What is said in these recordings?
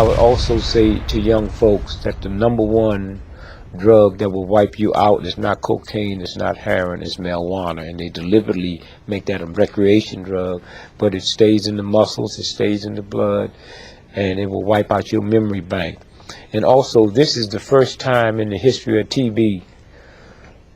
I would also say to young folks that the number one drug that will wipe you out is not cocaine, it's not heroin, it's marijuana, and they deliberately make that a recreation drug, but it stays in the muscles, it stays in the blood, and it will wipe out your memory bank. And also, this is the first time in the history of TB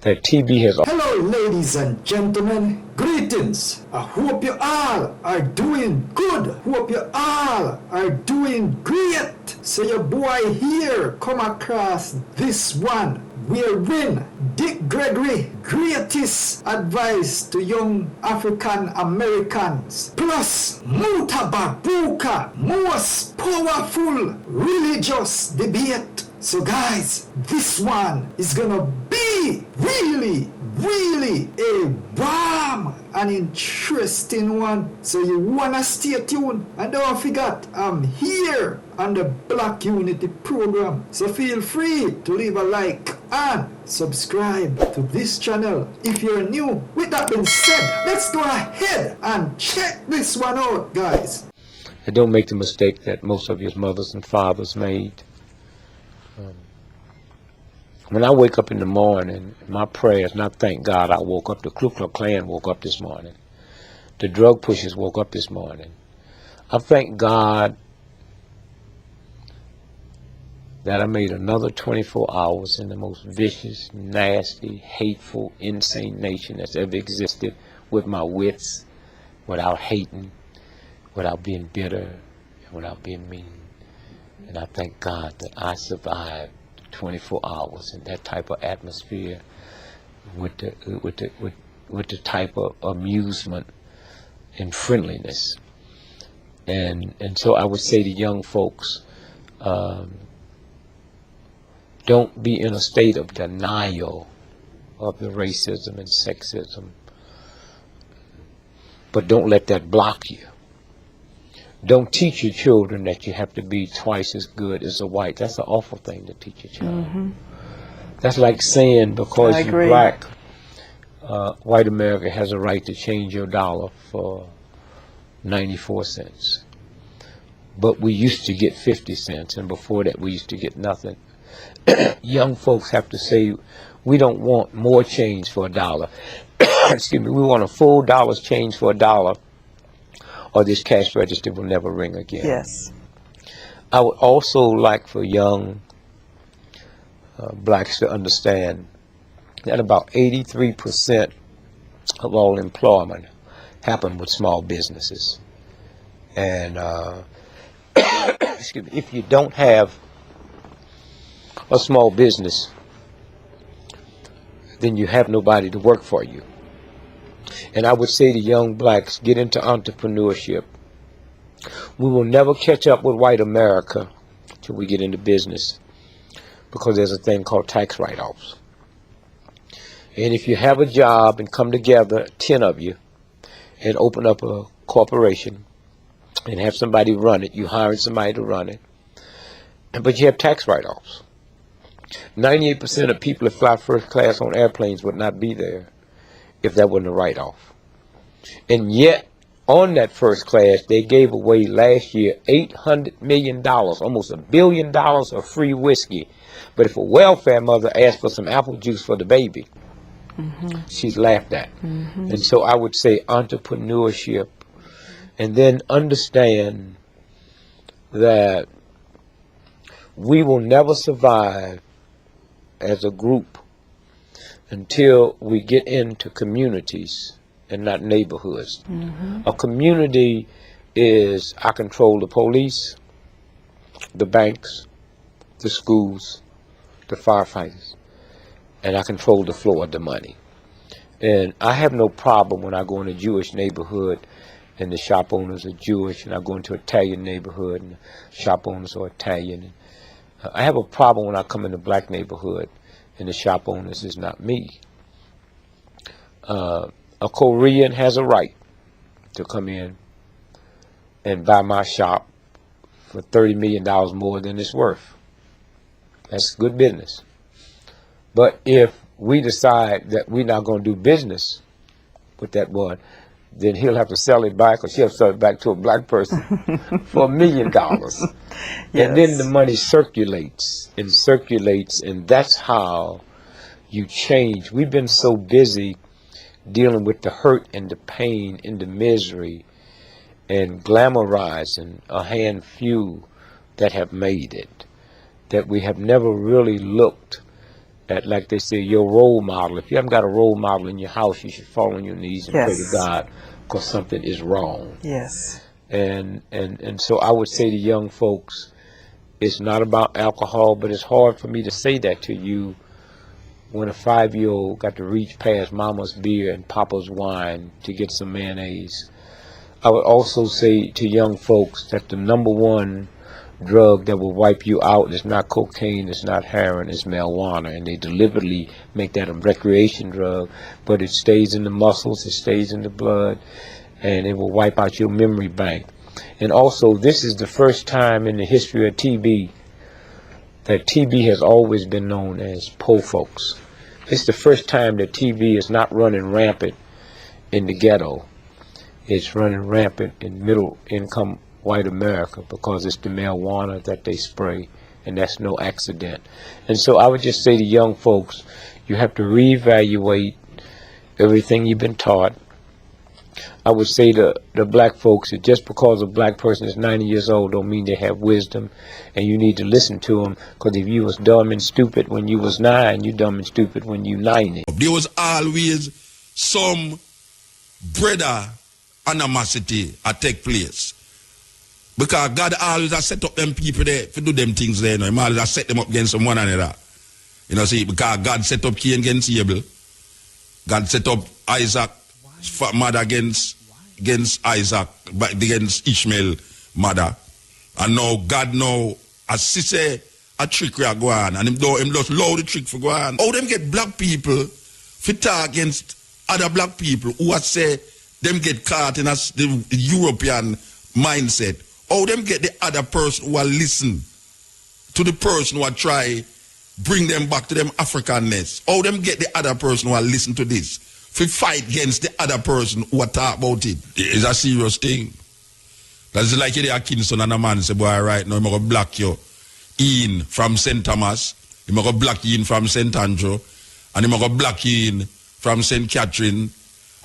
that TB has... Hello, ladies and gentlemen. Greetings. I hope you all are doing good. Hope you all are doing great. So your boy here come across this one wherein Dick Gregory greatest advice to young African Americans plus Mutabaruka most powerful religious debate. So guys, this one is gonna be really a warm and interesting one. So you wanna stay tuned, and don't forget I'm here on the Black Unity program. So feel free to leave a like and subscribe to this channel if you're new. With that being said, let's go ahead and check this one out, guys. And don't make the mistake that most of your mothers and fathers made. When I wake up in the morning, my prayers, not thank God I woke up, the Ku Klux Klan woke up this morning. The drug pushers woke up this morning. I thank God that I made another 24 hours in the most vicious, nasty, hateful, insane nation that's ever existed, with my wits, without hating, without being bitter, and without being mean. And I thank God that I survived 24 hours in that type of atmosphere, with the type of amusement and friendliness. And so I would say to young folks, don't be in a state of denial of the racism and sexism, but don't let that block you. Don't teach your children that you have to be twice as good as a white. That's an awful thing to teach your child. Mm-hmm. That's like saying because you're black, white America has a right to change your dollar for 94 cents. But we used to get 50 cents, and before that we used to get nothing. Young folks have to say, we don't want more change for $1. Excuse me, we want a full dollar's change for $1, or this cash register will never ring again. Yes. I would also like for young blacks to understand that about 83% of all employment happen with small businesses. And excuse me, if you don't have a small business, then you have nobody to work for you. And I would say to young blacks, get into entrepreneurship. We will never catch up with white America till we get into business, because there's a thing called tax write-offs. And if you have a job and come together, 10 of you, and open up a corporation and have somebody run it, you hiring somebody to run it, but you have tax write-offs. 98% of people that fly first class on airplanes would not be there if that wasn't a write-off. And yet, on that first class, they gave away last year $800 million, almost $1 billion of free whiskey. But if a welfare mother asked for some apple juice for the baby, she's laughed at. And so I would say entrepreneurship, and then understand that we will never survive as a group until we get into communities and not neighborhoods. A community is, I control the police, the banks, the schools, the firefighters, and I control the flow of the money. And I have no problem when I go in a Jewish neighborhood and the shop owners are Jewish, and I go into an Italian neighborhood and the shop owners are Italian. I have a problem when I come in a black neighborhood and the shop owners is not me. A Korean has a right to come in and buy my shop for $30 million more than it's worth. That's good business. But if we decide that we're not going to do business with that one, then he'll have to sell it back, or she'll sell it back to a black person for $1 million. Yes. And then the money circulates, and that's how you change. We've been so busy dealing with the hurt and the pain and the misery and glamorizing a handful that have made it, that we have never really looked at, like they say, your role model. If you haven't got a role model in your house, you should fall on your knees and pray to Yes. God, because something is wrong. Yes. And so I would say to young folks, it's not about alcohol, but it's hard for me to say that to you when a 5-year-old got to reach past mama's beer and papa's wine to get some mayonnaise. I would also say to young folks that the number one drug that will wipe you out is not cocaine, it's not heroin, it's marijuana. And they deliberately make that a recreation drug, but it stays in the muscles, it stays in the blood, and it will wipe out your memory bank. And also, this is the first time in the history of TB that TB has always been known as poor folks. It's the first time that TB is not running rampant in the ghetto. It's running rampant in middle income white America, because it's the marijuana that they spray, and that's no accident. And so I would just say to young folks, you have to reevaluate everything you've been taught. I would say to the black folks that just because a black person is 90 years old don't mean they have wisdom, and you need to listen to them, because if you was dumb and stupid when you was 9, you dumb and stupid when you 90. There was always some brother animosity that take place. Because God always has set up them people there to do them things there. You know? He always has set them up against one another. You know, see, because God set up Cain against Abel. God set up Isaac, mother against Isaac, but against Ishmael, mother. And now God know, as she say, a trick will go on. And him just allow the trick for go on. How them get black people to talk against other black people who are say them get caught in the European mindset? How them get the other person who will listen to the person who will try bring them back to them Africanness? How them get the other person who will listen to this? To fight against the other person who will talk about it? It's a serious thing. That's like you there Kingston and a man say, boy, right now, I'm going to block you in from St. Thomas, I'm going to block you in from St. Andrew, and I'm going to block you in from St. Catherine,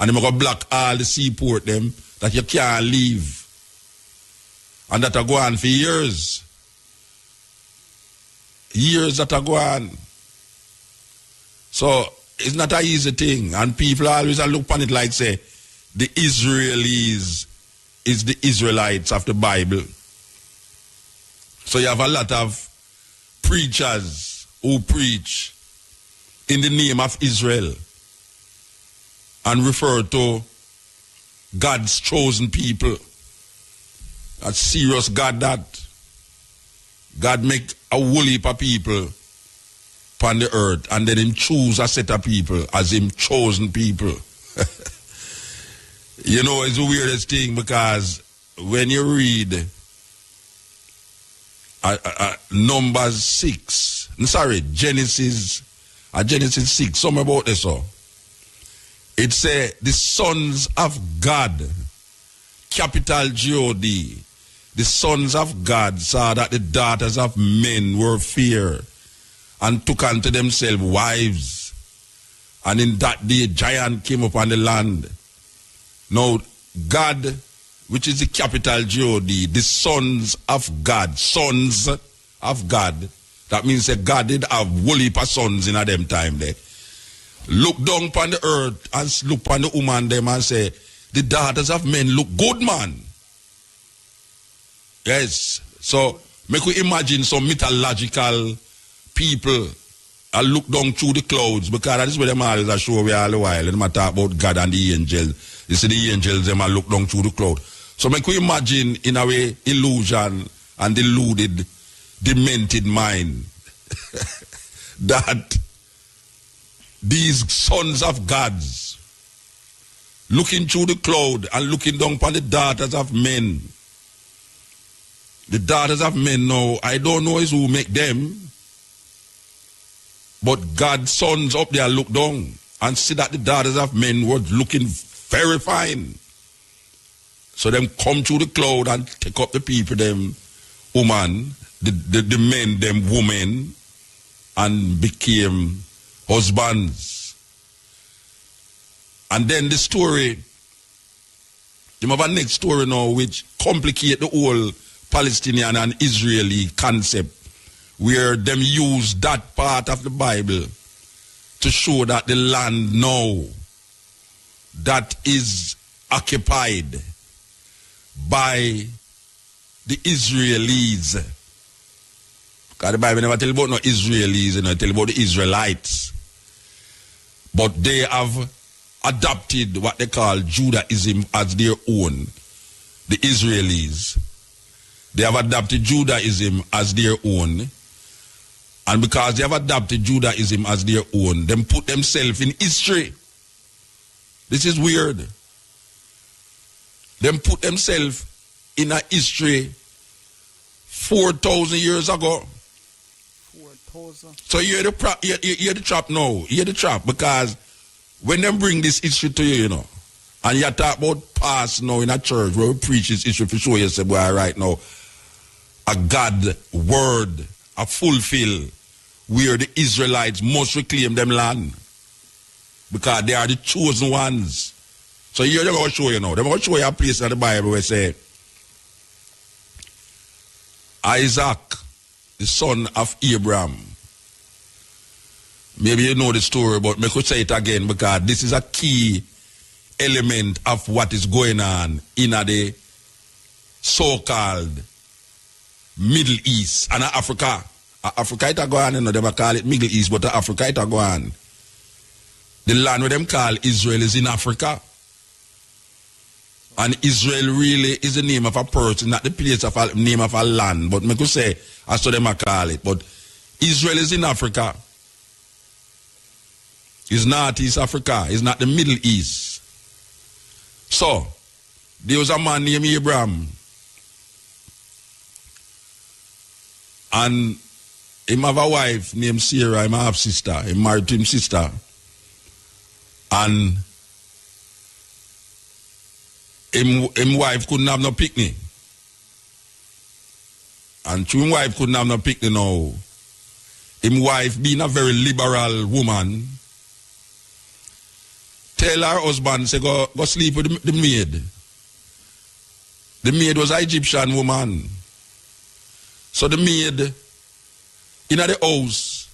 and I'm going to block all the seaport them that you can't leave. And that are go on for years. Years that are go on. So it's not an easy thing. And people always look upon it like say, the Israelis is the Israelites of the Bible. So you have a lot of preachers who preach in the name of Israel and refer to God's chosen people. That's serious God that. God make a whole heap of people upon the earth, and then him choose a set of people as him chosen people. You know, it's the weirdest thing, because when you read Numbers 6, Genesis 6, something about this, so it say the sons of God, capital G-O-D, the sons of God saw that the daughters of men were fair and took unto themselves wives. And in that day, giant came upon the land. Now, God, which is the capital G-O-D, the sons of God, that means that God did have whole heap of sons in a them time there. Look down upon the earth and look upon the woman them and say, the daughters of men look good, man. Yes. So, make we imagine some mythological people look down through the clouds, because that is where them always are show we all the while. And them talk about God and the angels. You see the angels, them look down through the cloud. So, make we imagine in a way illusion and deluded, demented mind that these sons of gods looking through the cloud and looking down upon the daughters of men. The daughters of men now, I don't know is who make them, but God's sons up there look down and see that the daughters of men were looking very fine. So them come through the cloud and take up the people, them woman, the men, them women, and became husbands. And then the story, you have a next story now which complicate the whole Palestinian and Israeli concept, where them use that part of the Bible to show that the land now that is occupied by the Israelis. Because the Bible never tell about no Israelis, it tell about the Israelites. But they have adopted what they call Judaism as their own. The Israelis. They have adopted Judaism as their own. And because they have adopted Judaism as their own, them put themselves in history. This is weird. Them put themselves in a history 4,000 years ago. 4,000. So you hear the trap now. You hear the trap because when them bring this history to you, you know, and you talk about past now in a church where we preach this history for sure, you say, boy, right now, a God word, a fulfill, where the Israelites must reclaim them land. Because they are the chosen ones. So here they're going to show you now. They're going to show you a place in the Bible where say, Isaac, the son of Abraham. Maybe you know the story, but I could say it again because this is a key element of what is going on in the so-called Middle East and Africa. Africa it go on, you know, they call it Middle East, but Africa it go on. The land where them call Israel is in Africa. And Israel really is the name of a person, not the place of a name of a land. But I could say, as to them I call it. But Israel is in Africa. It's not East Africa. It's not the Middle East. So, there was a man named Abraham. And him have a wife named Sarah, him have sister. He married to him sister. And him wife couldn't have no picnic. And through him wife couldn't have no picnic now. Him wife being a very liberal woman, tell her husband, say, go sleep with the maid. The maid was an Egyptian woman. So the maid in the house,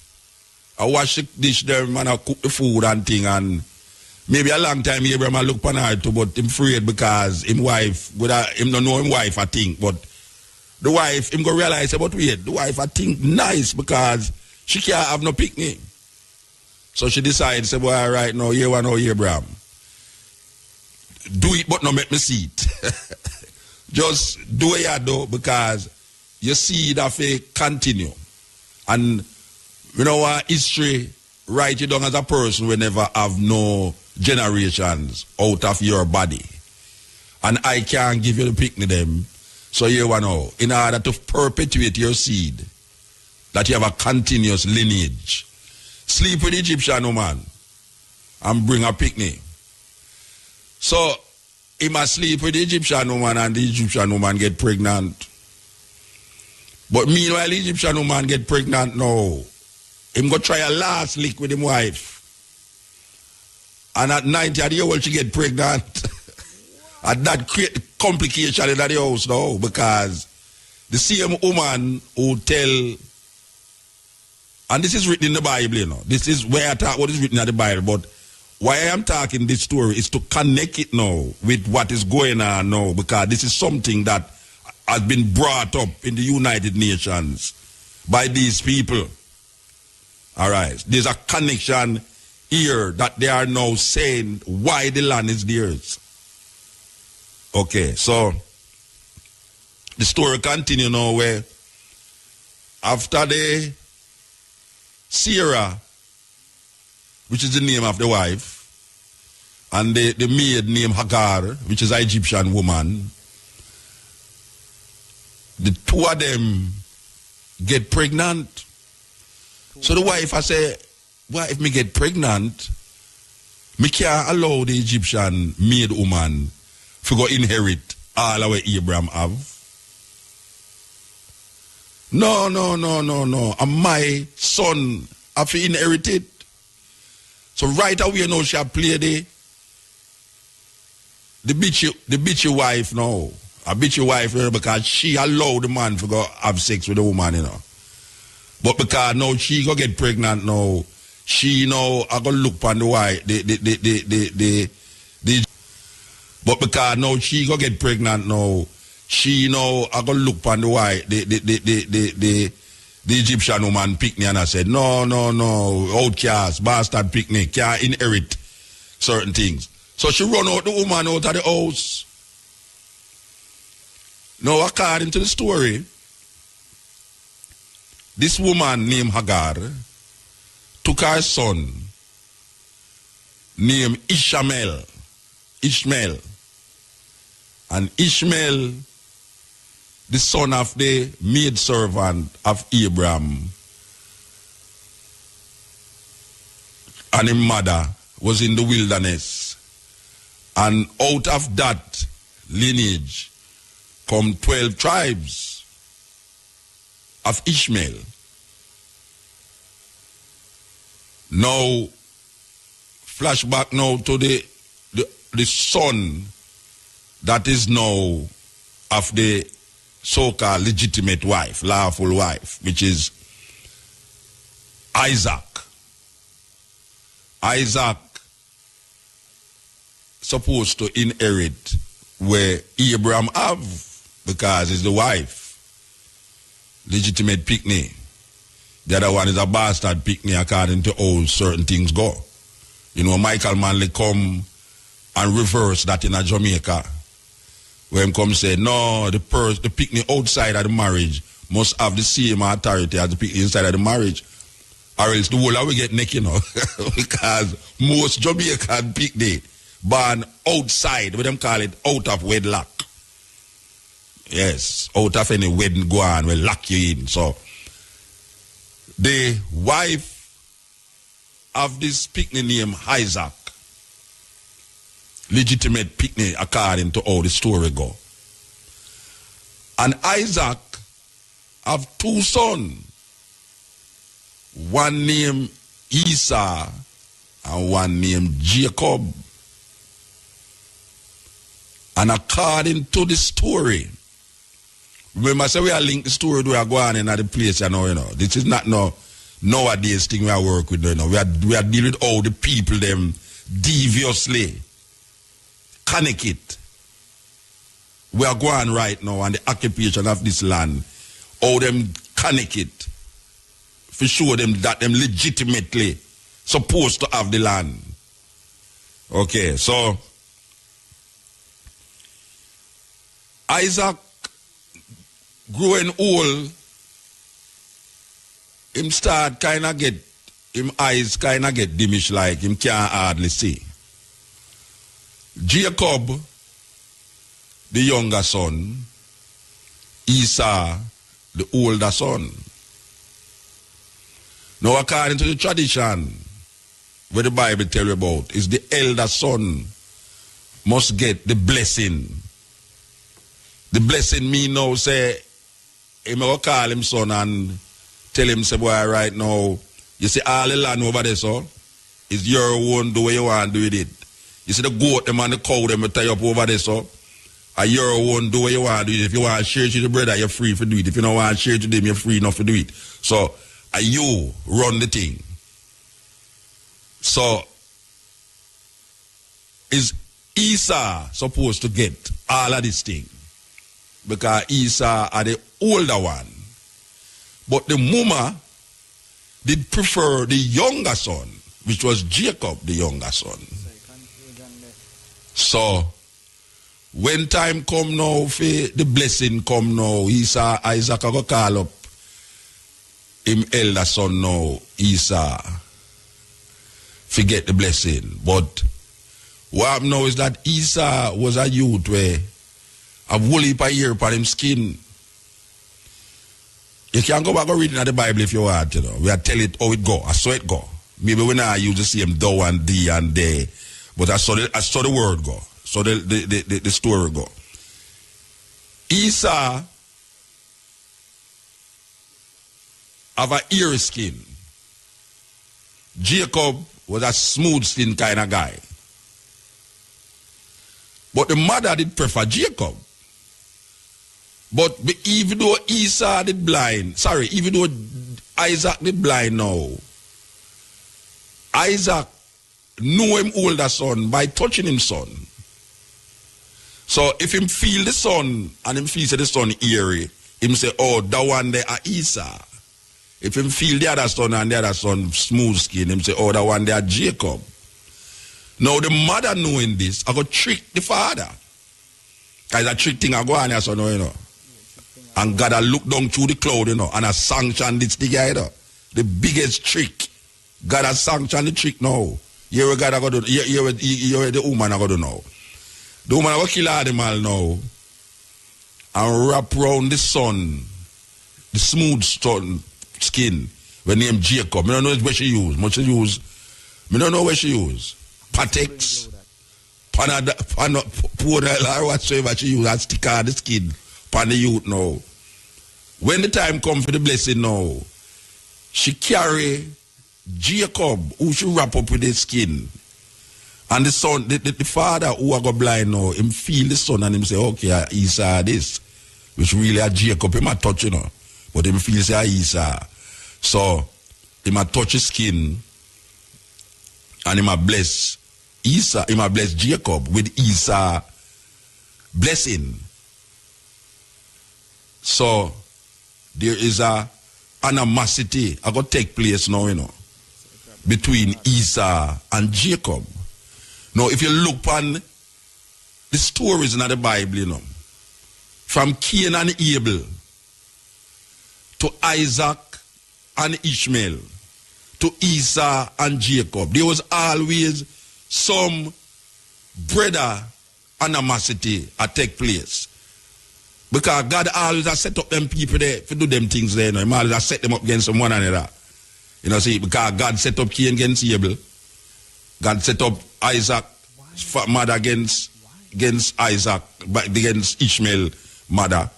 I wash the dish there and I cook the food and thing, and maybe a long time Abraham look upon her too, but him afraid because him wife, him don't know him wife I think, but the wife, him go realize about wait, the wife I think nice because she can't have no picnic. So she decides, say, well, right now, here one now, Abraham. Do it, but not make me see it. Just do it, you do, because you see that they continue. And, you know what, history write you down as a person will never have no generations out of your body. And I can't give you the picnic them. So you know, in order to perpetuate your seed, that you have a continuous lineage. Sleep with the Egyptian woman and bring a picnic. So he must sleep with the Egyptian woman and the Egyptian woman get pregnant. But meanwhile, the Egyptian woman get pregnant now. Him go try a last lick with him wife. And at 90 years old, she get pregnant. And that create complication in the house now because the same woman who tell, and this is written in the Bible, you know. This is where I talk what is written in the Bible, but why I am talking this story is to connect it now with what is going on now, because this is something that has been brought up in the United Nations by these people. All right. There's a connection here that they are now saying why the land is theirs. Okay, so the story continues now where after the Sarah, which is the name of the wife, and the maid named Hagar, which is an Egyptian woman, the two of them get pregnant. So the wife, I say, well, if me get pregnant, me can't allow the Egyptian maid woman to go inherit all our Abraham have. No. And my son have to inherit it. So right away now she play the bitchy wife now. A bitchy wife, you know, because she allowed the man to go have sex with the woman, you know. But because now she go get pregnant now, she now I go look on the wife, but because now she go get pregnant now, she now I go look on the wife, the Egyptian woman pick me and I said, no, outcast, bastard pick me, can't inherit certain things. So she run out the woman out of the house. Now, according to the story, this woman named Hagar took her son named Ishmael. And Ishmael, the son of the maidservant of Abraham, and his mother was in the wilderness. And out of that lineage come 12 tribes of Ishmael. Now, flashback now to the son that is now of the so-called legitimate wife, lawful wife, which is Isaac. Isaac supposed to inherit where Abraham have, because it's the wife, legitimate picnic. The other one is a bastard picnic according to how certain things go. You know, Michael Manley come and reverse that in a Jamaica, where him come say, no, the picnic outside of the marriage must have the same authority as the picnic inside of the marriage, or else the whole of we get naked, you know, because most Jamaican picnic born outside, what them call it, out of wedlock. Yes, out of any wedding go on, will lock you in. So, the wife of this picnic named Isaac, legitimate picnic according to how the story go. And Isaac have two sons, one named Esau and one named Jacob. And according to the story, remember, I say we are linked the story we are going in at the place, you know. This is not no nowadays thing we are work with, you know. We are dealing with all the people them deviously connect it. We are going right now on the occupation of this land. All them connect it. For sure them that them legitimately supposed to have the land. Okay, so Isaac growing old, him start kind of get, him eyes kind of get diminished, like him can't hardly see. Jacob, the younger son, Esau, the older son. Now according to the tradition, where the Bible tell you about, is the elder son must get the blessing. The blessing me now say, him will call him son and tell him, say, boy, right now, you see all the land over there, so, is your own, do what you want to do with it. You see the goat, them and the cow, them will tie up over there, so, and your own, do what you want to do it. If you want to share it to the brother, you're free to do it. If you don't want to share it to them, you're free enough to do it. So, you run the thing. So, is Esau supposed to get all of this thing? Because Esau are the older one. But the mama did prefer the younger son, which was Jacob, the younger son. So, when time come now, for the blessing come now, Isaac will call up him elder son now, Esau, forget the blessing. But what happened now is that Esau was a youth where a whole heap of hair upon him skin. You can go back and read in the Bible if you want, you know. We are tell it how it go, I saw it go. Maybe we not use the same thou and thee and they, but I saw the word go. So the story go. Esau have a ear skin. Jacob was a smooth skin kind of guy. But the mother did prefer Jacob. But even though Esau did blind, even though Isaac did blind now, Isaac knew him older son by touching him son. So if him feel the son and him feel the son eerie, him say, oh, that one there are Esau. If him feel the other son and the other son smooth skin, him say, oh, that one there are Jacob. Now the mother knowing this, I go trick the father. Because a trick thing I go on here, so no, you know. And God I look down through the cloud, you know, and I sanction this thing, you know. The biggest trick. God has sanctioned the trick now. Here we God I go do, here the woman I go do now. The woman I go kill animal now. And wrap around the son, the smooth son skin, when named Jacob. I don't know where she use. Much she use. I don't know where she use. Patex, Panadol, or whatsoever she use, and stick on the skin, pan the youth now. When the time come for the blessing now, she carry Jacob, who she wrap up with the skin. And the son, the father who I got blind now, him feel the son and him say, okay, Esau this, which really a Jacob, him a touch, you know. But him feel say Esau. So, him a touch his skin, and him a bless Esau, him a bless Jacob with Esau blessing. So there is a animosity I got take place now, you know, between Esau and Jacob. Now if you look on the stories in the Bible, you know, from Cain and Abel to Isaac and Ishmael, to Esau and Jacob, there was always some brother animosity that take place. Because God always has set up them people there to do them things there. You know? He always has set them up against one another. You know, see, because God set up Cain against Abel. God set up Isaac's mother against Isaac, but against Ishmael mother.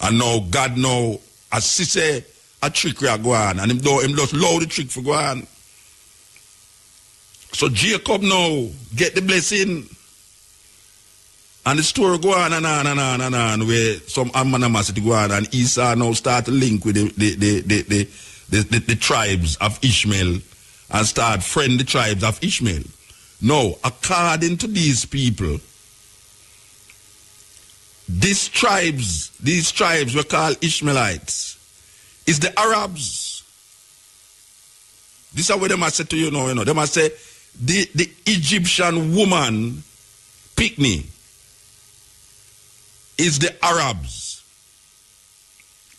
And now God now, as he say, a trick will go on, and him just allow the trick for go on. So Jacob now get the blessing, and the story go on and on and on and on, where some animosity go on, and Esau now start to link with the tribes of Ishmael, and start friend the tribes of Ishmael. Now, according to these people, these tribes were called Ishmaelites. Is the Arabs. This is what they must say to you now, you know. They must say the Egyptian woman picnic is the Arabs.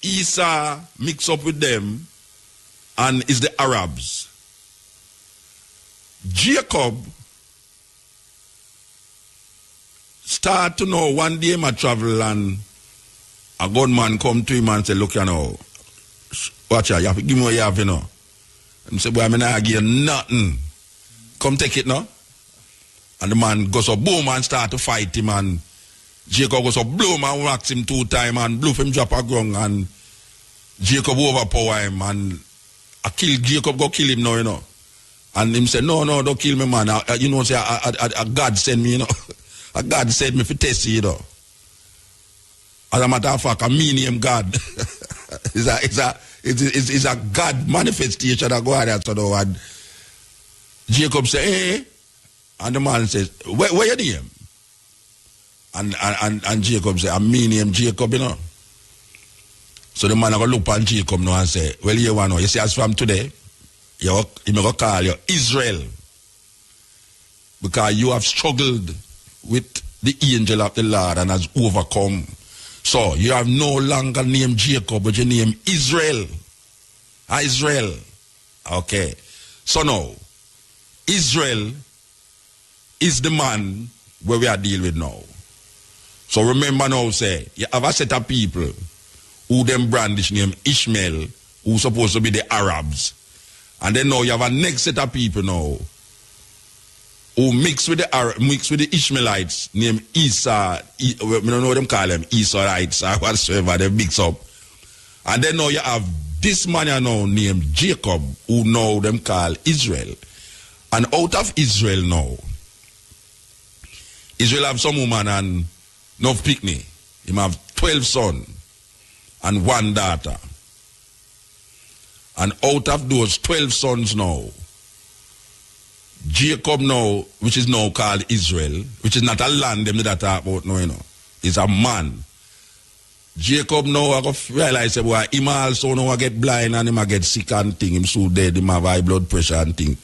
Esau mix up with them and is the Arabs. Jacob start to know one day I travel and a gunman come to him and say, look, you know, watch out, you have to give me what you have, you know. And say, boy, I'm not give you nothing. Come take it now. And the man goes up, boom, and start to fight him. And Jacob goes up, boom, and whacks him 2 times and bluff him drop a ground. And Jacob overpower him. And I kill Jacob, go kill him now, you know. And him say, no, don't kill me, man. You know, say, God send me, you know. A God sent me for test you, you know. As a matter of fact, I mean him God. It's a God manifestation that go on there. So and Jacob say, hey, and the man says, where you name? And Jacob say, I mean him Jacob, you know. So the man I go look at Jacob now and say, well, you want to know, you see, as from today, he may go call you Israel. Because you have struggled with the angel of the Lord and has overcome. So you have no longer named Jacob, but you name Israel. Israel. Okay. So now, Israel is the man where we are dealing with now. So remember now, say, you have a set of people who them brandish name Ishmael, who supposed to be the Arabs. And then now you have a next set of people now who mixed with the Ishmaelites named Esau. We don't know what them call them, Esauites or whatsoever, they mix up. And then now you have this man you know named Jacob, who now them call Israel. And out of Israel now, Israel have some woman and no picnic. He have 12 sons and 1 daughter. And out of those 12 sons now, Jacob now, which is now called Israel, which is not a land them that talk about now, you know, is a man. Jacob now I go realize say boy, him also now get blind and him get sick and thing, him so dead, him have high blood pressure and thing.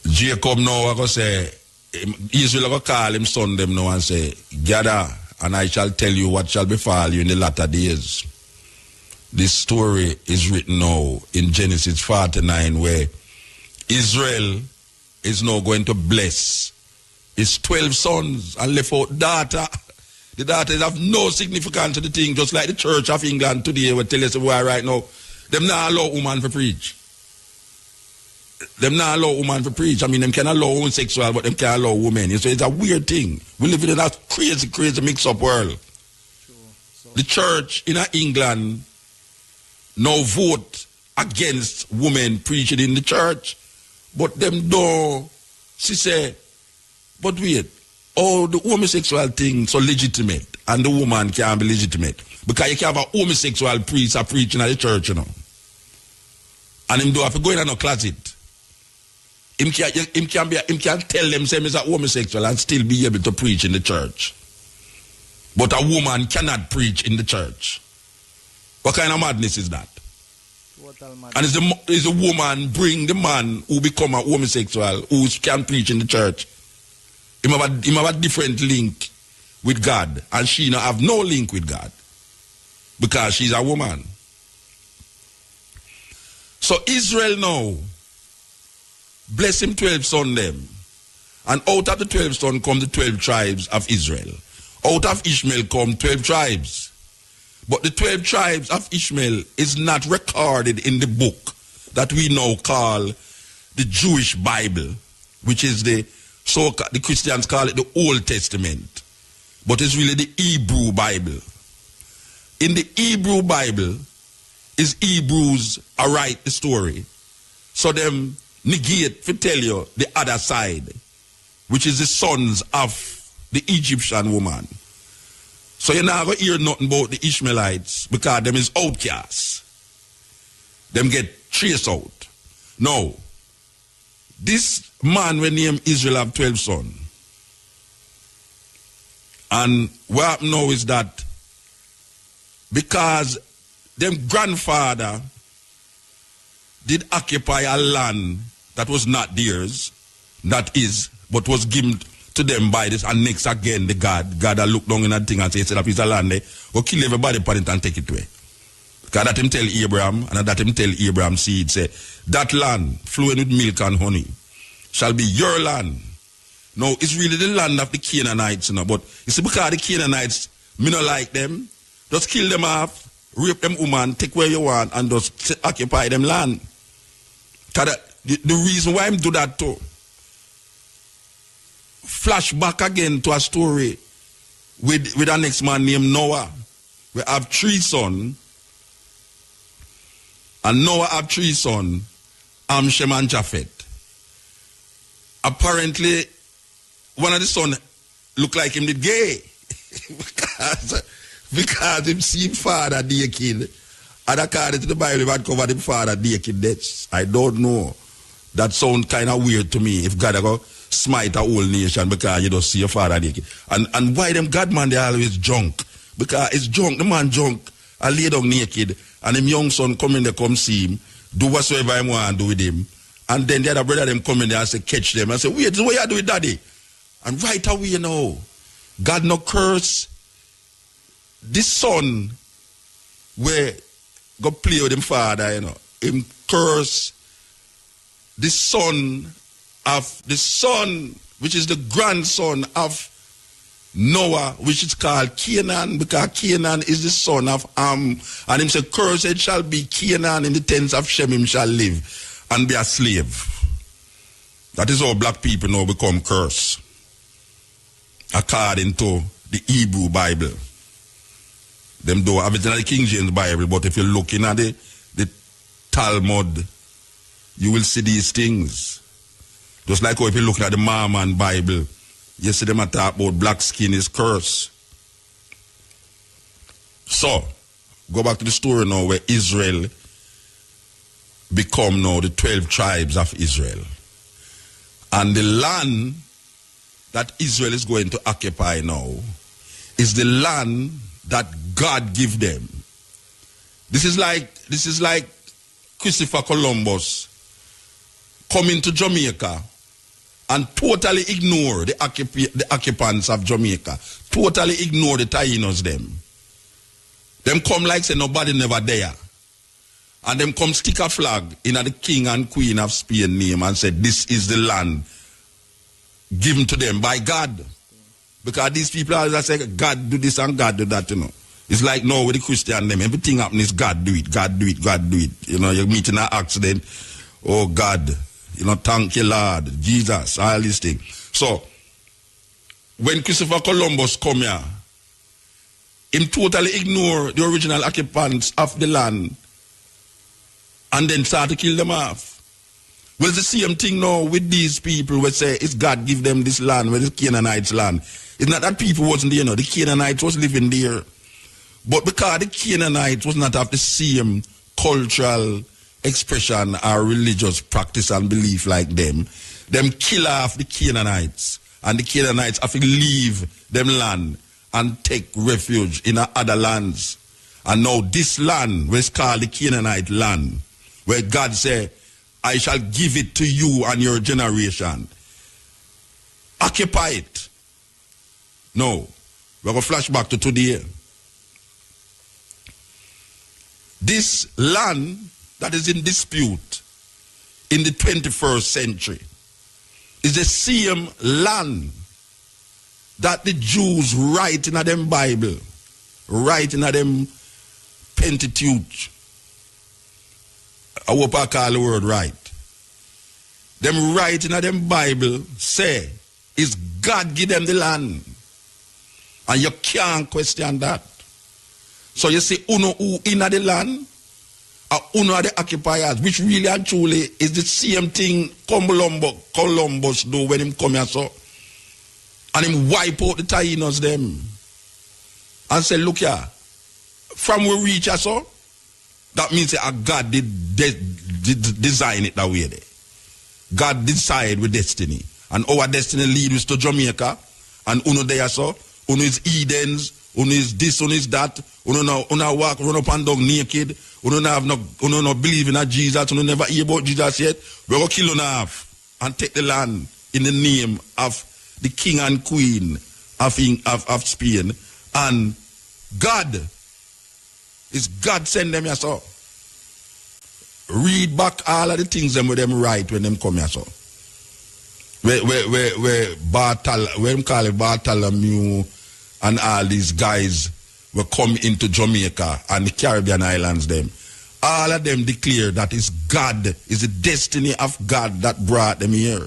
Jacob now I go say, Israel go call him son them now and say, gather and I shall tell you what shall befall you in the latter days. This story is written now in Genesis 49 where Israel is now going to bless his 12 sons and left out daughter. The daughters have no significance to the thing, just like the Church of England today will tell us why right now, them not allow woman to preach. Them not allow woman to preach. I mean, them can allow homosexual, but them can't allow women. So it's a weird thing. We live in a crazy, crazy mix-up world. Sure. So The church in England now vote against women preaching in the church, but them don't. She say, but wait, oh, the homosexual thing so legitimate, and the woman can't be legitimate because you can have a homosexual priest preaching at the church, you know, and him do have to go in a closet. Him can tell them say he's a homosexual and still be able to preach in the church, but a woman cannot preach in the church. What kind of madness is that? total madness. And is a woman bring the man who become a homosexual who can preach in the church. Him have a different link with God, and she not have no link with God because she's a woman. So Israel now bless him 12 sons them, and out of the 12 sons come the 12 tribes of Israel. Out of Ishmael come 12 tribes. But the 12 tribes of Ishmael is not recorded in the book that we now call the Jewish Bible, which is the Christians call it the Old Testament, but it's really the Hebrew Bible. In the Hebrew Bible, is Hebrews write the story, so them negate to tell you the other side, which is the sons of the Egyptian woman. So you're not going to hear nothing about the Ishmaelites because them is outcasts. Them get traced out. Now, this man we name Israel have 12 sons. And what happened now is that because them grandfather did occupy a land that was not theirs, that is, but was given to them by this, and next again the God that look down in that thing and say, set up his land there, go kill everybody upon it and take it away. Because that him tell Abraham, and that him tell Abraham's seed, say, that land flowing with milk and honey shall be your land. Now, it's really the land of the Canaanites, you know, but you see, because the Canaanites, me not like them, just kill them off, rape them woman, take where you want, and just occupy them land. Because the reason why I'm do that too, flash back again to a story with a next man named Noah. We have 3 sons, and Noah have 3 sons, Ham, Shem, and Japheth. Apparently, one of the sons look like him did gay because him seen father naked, and according to the Bible, he had covered him father naked. That's, I don't know. That sounds kind of weird to me. If God go smite a whole nation because you don't see your father naked. And why them God man they always drunk? Because it's drunk, the man drunk, I lay down naked, and him young son come in there, come see him, do whatsoever he want to do with him. And then the other brother them come in there and say, catch them. And say, wait, this is what you do with daddy. And right away, you know, God no curse this son where go play with him father, you know. Him curse the son, which is the grandson of Noah, which is called Canaan, because Canaan is the son of Ham. And him say, cursed shall be Canaan, in the tents of Shem him shall live and be a slave. That is how black people now become cursed, according to the Hebrew Bible. Them don't have it in the King James Bible, but if you're looking at the Talmud, you will see these things. Just like how if you're looking at the Mormon Bible, you see them talk about black skin is cursed. So, go back to the story now where Israel become now the 12 tribes of Israel. And the land that Israel is going to occupy now is the land that God give them. This is like Christopher Columbus coming to Jamaica and totally ignore the occupants of Jamaica. Totally ignore the Tainos them. Them come like say nobody never there. And them come stick a flag in the king and queen of Spain name and say this is the land given to them by God. Because these people always say God do this and God do that, you know. It's like now with the Christian them, everything happen is God do it, God do it, God do it. You know, you meet in an accident, oh God, you know, thank you Lord, Jesus, all these things. So, when Christopher Columbus come here, him totally ignore the original occupants of the land and then start to kill them off. Well, it's the same thing now with these people who say it's God give them this land, where it's Canaanites' land. It's not that people wasn't there, you know, the Canaanites was living there. But because the Canaanites was not of the same cultural expression or religious practice and belief like them kill off the Canaanites. And the Canaanites have to leave them land and take refuge in other lands. And now this land, which is called the Canaanite land, where God said, I shall give it to you and your generation. Occupy it. No. We're going to flash back to today. This land that is in dispute in the 21st century is the same land that the Jews write in them Bible, write in them Pentateuch. I hope I call the word right. Them write in them Bible say, is God give them the land? And you can't question that. So you see, uno who in the land, or uno are the occupiers, which really and truly is the same thing Columbus do when him come here so. And him wipe out the Tainos them. And say, look here, from we reach us so, that means that God did design it that way there. God decide with destiny. And our destiny leads to Jamaica. And uno there so, uno is Edens, uno is this, uno is that, uno walk, run up and down naked, uno no believe in Jesus, uno never hear about Jesus yet. We're going to kill uno off and take the land in the name of the king and queen of Spain. And God, is God send them here so. Read back all of the things them with them write when them come here so. Where Bartholomew and all these guys will come into Jamaica and the Caribbean islands them. All of them declare that it's God, is the destiny of God that brought them here.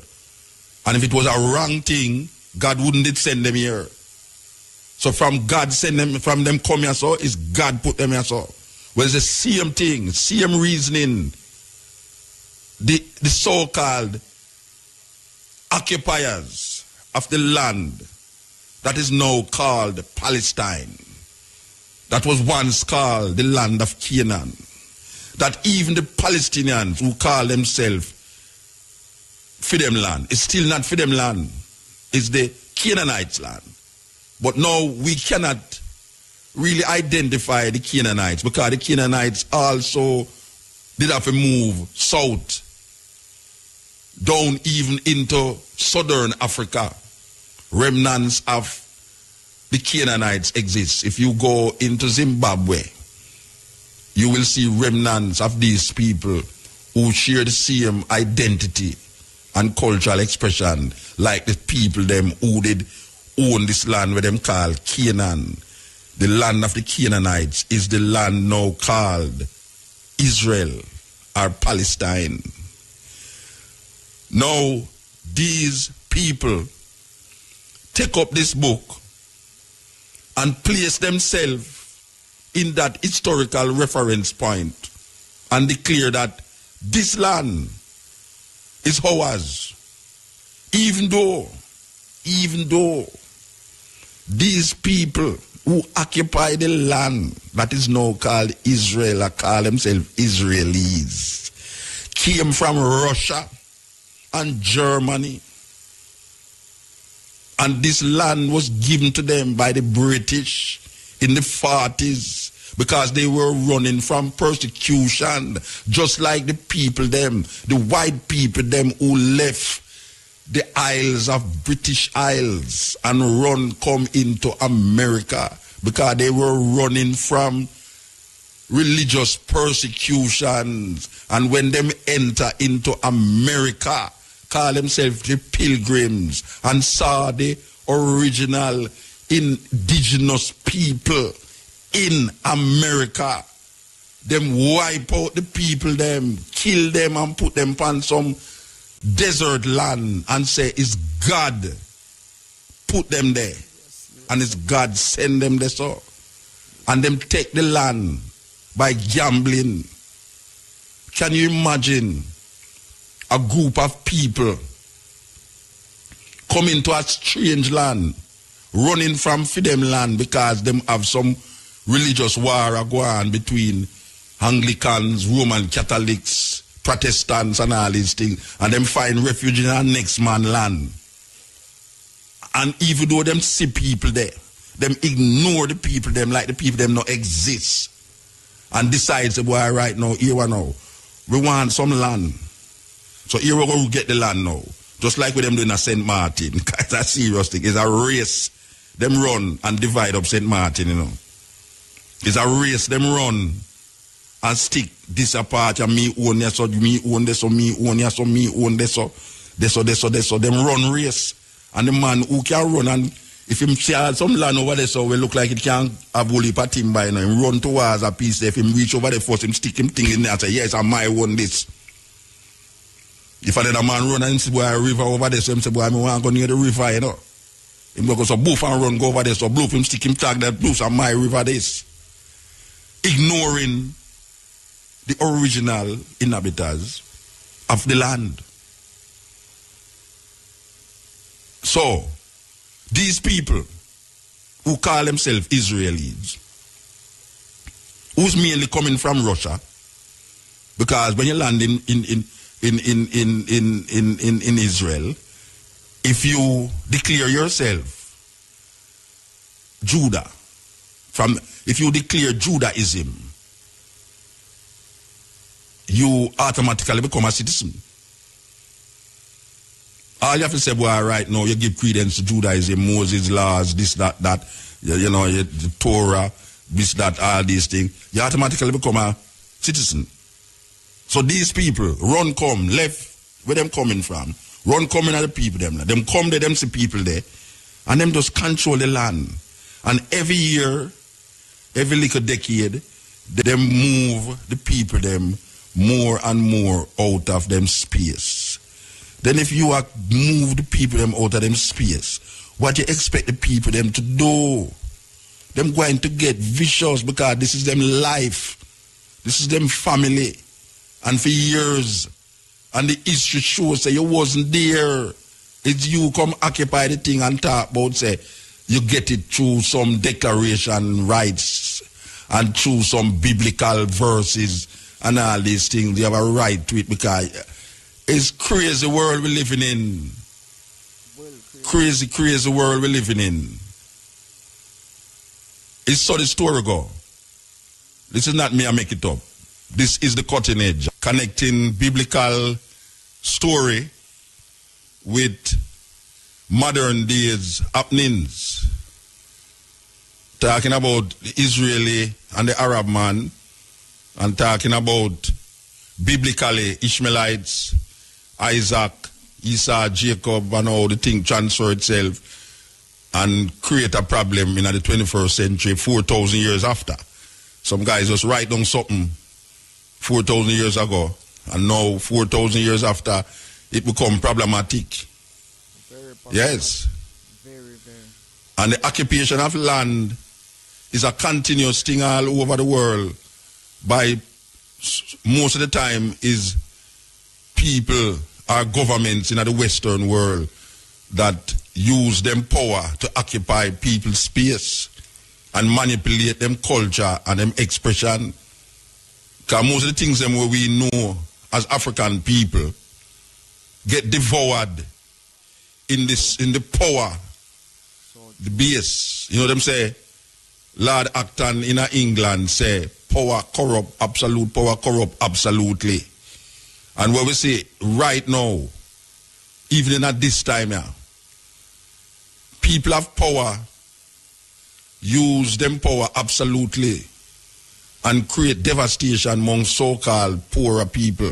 And if it was a wrong thing, God wouldn't send them here. So from God send them, from them come here so, is God put them here so. Well, it's the same thing, same reasoning. The so-called occupiers of the land that is now called Palestine, that was once called the land of Canaan, that even the Palestinians who call themselves for them land, it's still not for them land, it's the Canaanites' land. But now we cannot really identify the Canaanites because the Canaanites also did have to move south, down even into southern Africa. Remnants of the Canaanites exist. If you go into Zimbabwe, you will see remnants of these people who share the same identity and cultural expression like the people them who did own this land where them called Canaan. The land of the Canaanites is the land now called Israel or Palestine. Now, these people take up this book and place themselves in that historical reference point and declare that this land is ours, even though these people who occupy the land that is now called Israel or call themselves Israelis came from Russia and Germany, and this land was given to them by the British in the 40s because they were running from persecution, just like the people them, the white people them who left the Isles of British Isles and come into America because they were running from religious persecutions. And when them enter into America, call themselves the Pilgrims, and saw the original indigenous people in America, them wipe out the people them, kill them and put them on some desert land and say it's God put them there and it's God send them there. So and them take the land by gambling. Can you imagine a group of people coming to a strange land, running from them land because them have some religious war going on between Anglicans, Roman Catholics, Protestants and all these things, and them find refuge in our next man land. And even though them see people there, them ignore the people them like the people them not exist, and decide say, boy, right now, here we now, we want some land. So here we go get the land now. Just like with them doing a St. Martin. It's a serious thing. It's a race. Them run and divide up St. Martin, you know. It's a race. Them run and stick this apart, and me own this, so me own this, so me own this, so me own this, so this. Them run race. And the man who can run, and if him see some land over there, so we look like it can have a heap of timber, you know, him run towards a piece there. If him reach over there first, him stick him thing in there and say, yes, I might own this. If another man run and see boy a river over there, so him say, boy, I want to go near the river, you know. Him go so boof and run, go over there, so boof him stick him tag that boof and my river this. Ignoring the original inhabitants of the land. So, these people who call themselves Israelis, who's mainly coming from Russia, because when you land in Israel, if you declare yourself Judah, if you declare Judaism, you automatically become a citizen. All you have to say, boy, right now, you give credence to Judaism, Moses' laws, this, that, you know, the Torah, this, that, all these things. You automatically become a citizen. So these people, run, come, left, where them coming from, run, coming at the people, them come there, them see people there, and them just control the land. And every year, every little decade, them move the people, them, more and more out of them space. Then if you move the people them out of them space, what you expect the people them to do? Them going to get vicious because this is them life. This is them family. And for years, and the history shows say you wasn't there. It's you come occupy the thing and talk about say you get it through some declaration rights and through some biblical verses and all these things. You have a right to it because it's crazy world we're living in. Crazy world we're living in. It's so the story go. This is not me, I make it up. This is the cutting edge. Connecting biblical story with modern days happenings. Talking about the Israeli and the Arab man, and talking about biblically Ishmaelites, Isaac, Esau, Jacob, and all the thing transfer itself and create a problem in the 21st century 4,000 years after. Some guys just write down something 4,000 years ago, and now 4,000 years after it become problematic. Yes. Very, very. And the occupation of land is a continuous thing all over the world. Most of the time is people or governments in the Western world that use them power to occupy people's space and manipulate them culture and them expression. Because most of the things them where we know as African people get devoured in the power, the base. You know them say, Lord Acton in England say, power corrupt, absolute power corrupt, absolutely. And what we say right now, even at this time here, people have power, use them power absolutely, and create devastation among so-called poorer people.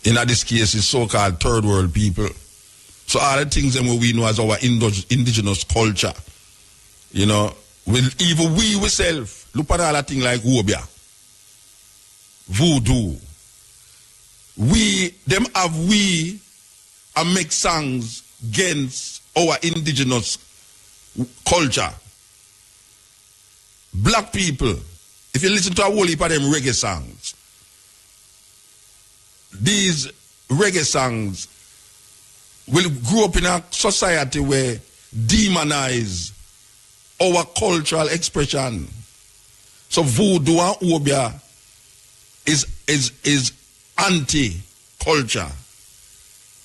In this case, it's so-called third world people. So all the things that we know as our indigenous culture, you know, even we ourselves, look at all that thing like Wobia, voodoo. And make songs against our indigenous culture. Black people, if you listen to a whole heap of them reggae songs, these reggae songs will grow up in a society where demonize our cultural expression. So voodoo and obia is anti-culture,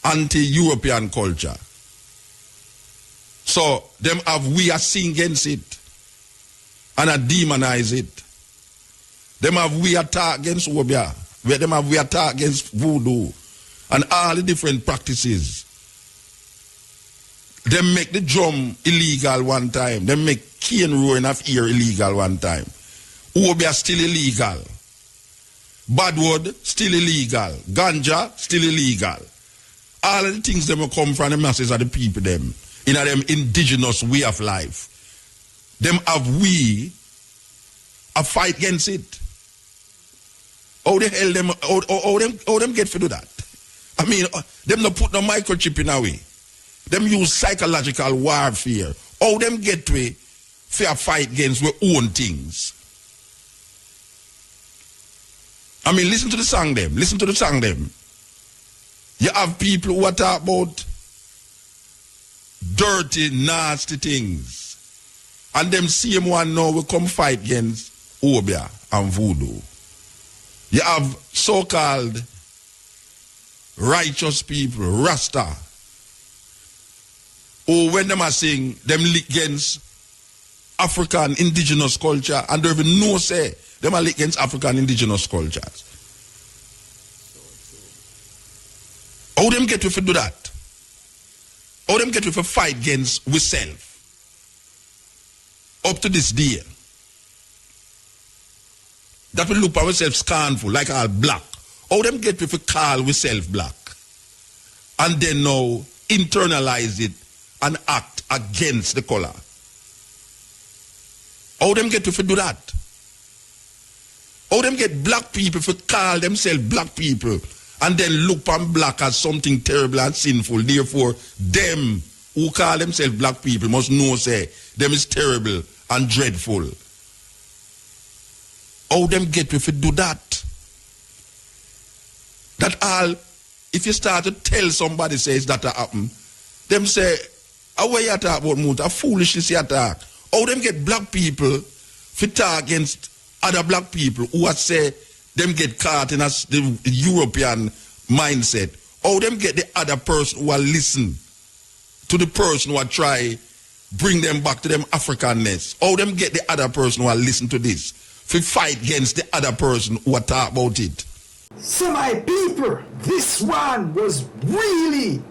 anti-European culture. So them we are sing against it and I demonize it. Them we attack against obia. Them we attack against voodoo and all the different practices. Them make the drum illegal one time. Them make cane roaring of ear illegal one time. Obia still illegal. Badwood still illegal. Ganja still illegal. All of the things them will come from the masses of the people them in them indigenous way of life. Them we a fight against it. How the hell how them get to do that? I mean, them not put no microchip in a way. Them use psychological warfare. How them get to a fair fight against their own things? I mean, listen to the song them. Listen to the song them. You have people who are talk about dirty, nasty things. And them same one now will come fight against obia and voodoo. You have so-called righteous people, Rasta, who when them are saying them lick against African indigenous culture and they even know say them are lick against African indigenous cultures. How them get to do that? How them get to fight against we self? Up to this day. That we look at ourselves scornful, like all black. How them get to call we self black? And then now internalize it and act against the color. How them get to do that? How them get black people to call themselves black people and then look on black as something terrible and sinful. Therefore, them who call themselves black people must know say them is terrible and dreadful. How them get to do that? That all, if you start to tell somebody says that happen, them say, how you talk about mood? A foolishness you talk. How them get black people to talk against other black people who are say them get caught in the European mindset? How them get the other person who are listen to the person who are try bring them back to them Africanness? How them get the other person who are listen to this to fight against the other person who are talk about it? So my people, this one was really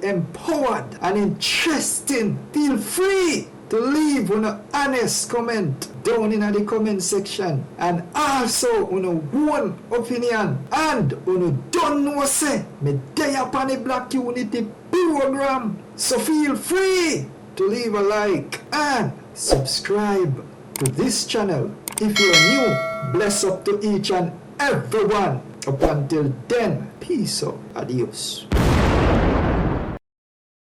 empowered and interesting. Feel free to leave an honest comment down in the comment section, and also on one opinion, and on don't know say me day upon the Black Unity program. So feel free to leave a like and subscribe to this channel if you are new. Bless up to each and everyone. Up until then, peace out. Adios.